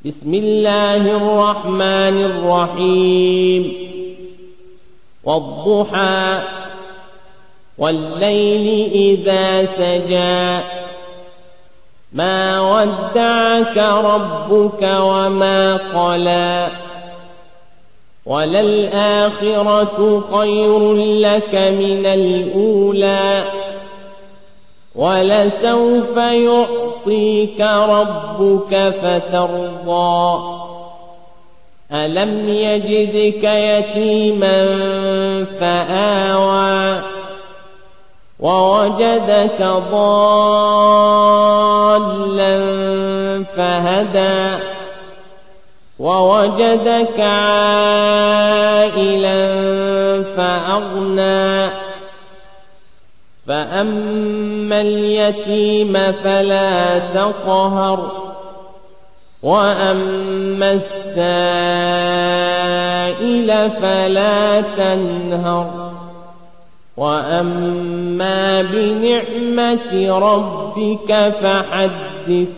بسم الله الرحمن الرحيم والضحى والليل إذا سجى ما ودعك ربك وما قلى وللآخرة خير لك من الأولى ولسوف يعطيك ربك فترضى ألم يجدك يتيما فآوى ووجدك ضالا فهدى ووجدك عائلا فأغنى فأما اليتيم فلا تقهر وأما السائل فلا تنهر وأما بنعمة ربك فحدث